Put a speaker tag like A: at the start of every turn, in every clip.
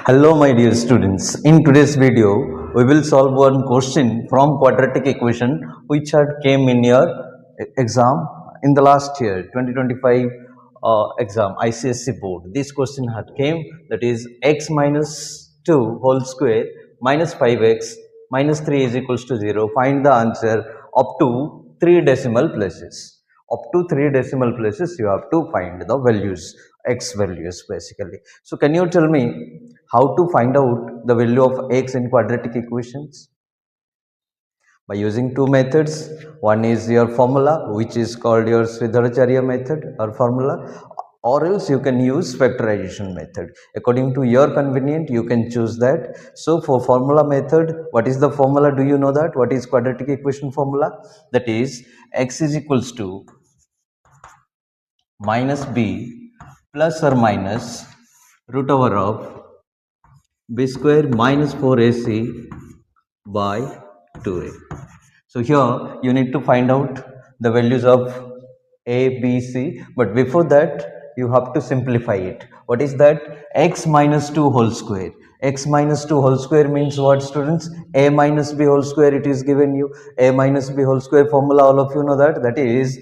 A: Hello my dear students, in today's video we will solve one question from quadratic equation which had came in your exam in the last year 2025 exam ICSE board. This question had came, that is x minus 2 whole square minus 5x minus 3 is equals to 0. Find the answer up to 3 decimal places. Up to 3 decimal places you have to find the values, x values basically. So can you tell me how to find out the value of x in quadratic equations? By using two methods. One is your formula, which is called your Sridharacharya method or formula, or else you can use factorization method. According to your convenient, you can choose that. So for formula method, what is the formula? Do you know that? What is quadratic equation formula? That is x is equals to minus b plus or minus root over of b square minus 4ac by 2a. So here you need to find out the values of a, b, c, but before that you have to simplify it. What is that? X minus 2 whole square. X minus 2 whole square means what, students? A minus b whole square it is given you. A minus b whole square formula, all of you know that. That is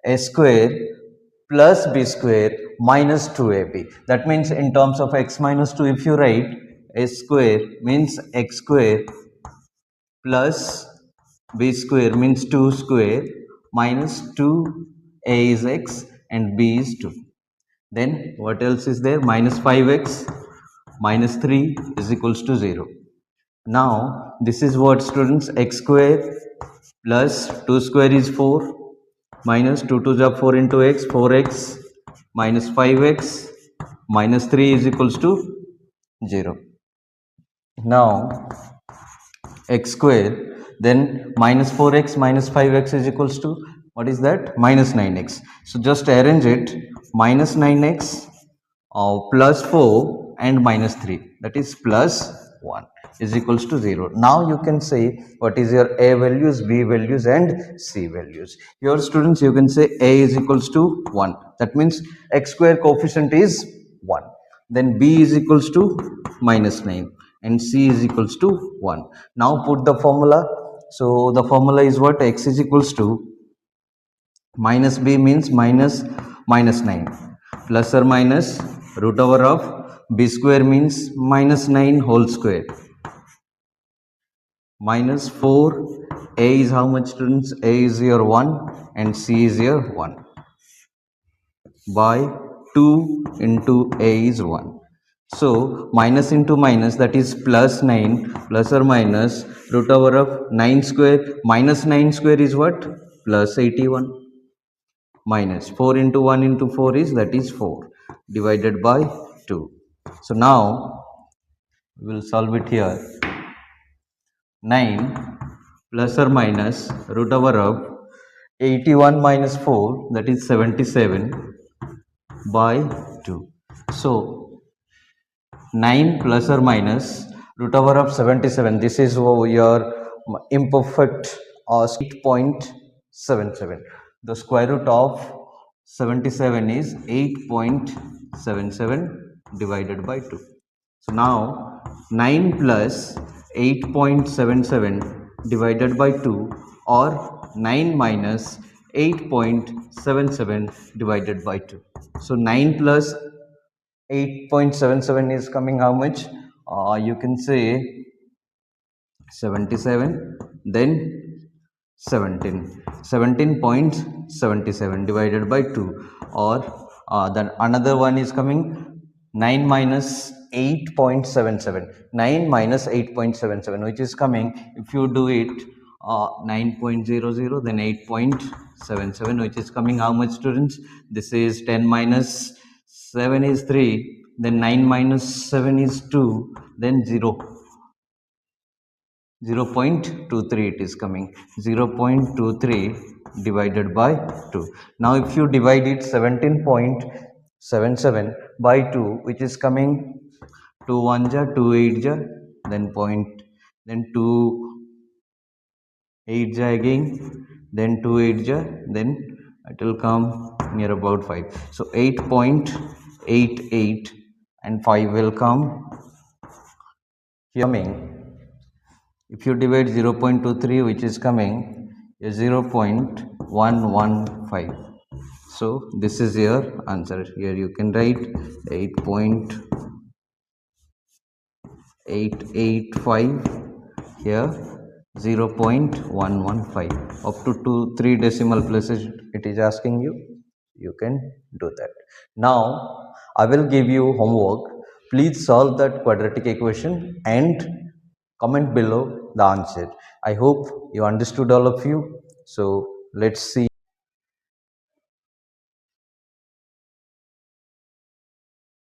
A: a square plus b square minus 2ab. That means in terms of x minus 2, if you write a square means x square plus b square means 2 square minus 2a is x and b is 2. Then what else is there? Minus 5x minus 3 is equals to 0. Now this is what, students? X square plus 2 square is 4 minus 2 2 is 4 into x, 4x minus 5x minus 3 is equals to 0. Now x square, then minus 4x minus 5x is equals to, what is that? Minus 9x. So just arrange it, minus 9x plus 4 and minus 3, that is plus 1 is equals to 0. Now you can say what is your a values, b values and c values. Here students, you can say a is equals to 1, that means x square coefficient is 1. Then b is equals to minus 9 and c is equals to 1. Now put the formula. So the formula is what? X is equals to minus b means minus 9 plus or minus root over of b square means minus 9 whole square minus 4. A is how much, students? A is your 1 and c is your 1 by 2 into a is 1. So minus into minus, that is plus 9 plus or minus root over of 9 square minus 9 square is what? Plus 81 minus 4 into 1 into 4 is, that is 4 divided by 2. So now we will solve it here. 9 plus or minus root over of 81 minus 4, that is 77 by 2. So 9 plus or minus root over of 77, this is your imperfect 8.77. The square root of 77 is 8.77 divided by 2. So now 9 plus 8.77 divided by 2, or 9 minus 8.77 divided by 2. So 9 plus 8.77 is coming how much? You can say 77, then 17.77 divided by 2, or then another one is coming 9 minus 8.77, 9 minus 8.77, which is coming, if you do it 9.00 then 8.77, which is coming how much, students? This is 10 minus 7 is 3, then 9 minus 7 is 2, then 0.23 it is coming, 0.23 divided by 2. Now if you divide it 17.77 by 2, which is coming 2 1 ja 2 8 ja, then 2 8 ja again, then 2 8 ja, then it will come near about 5. So 8.88 and 5 will come coming, if you divide 0.23, which is coming is 0.115. So this is your answer. Here you can write 8.885, here 0.115, up to 3 decimal places it is asking you. You can do that. Now I will give you homework. Please solve that quadratic equation and comment below the answer. I hope you understood, all of you. So let's see.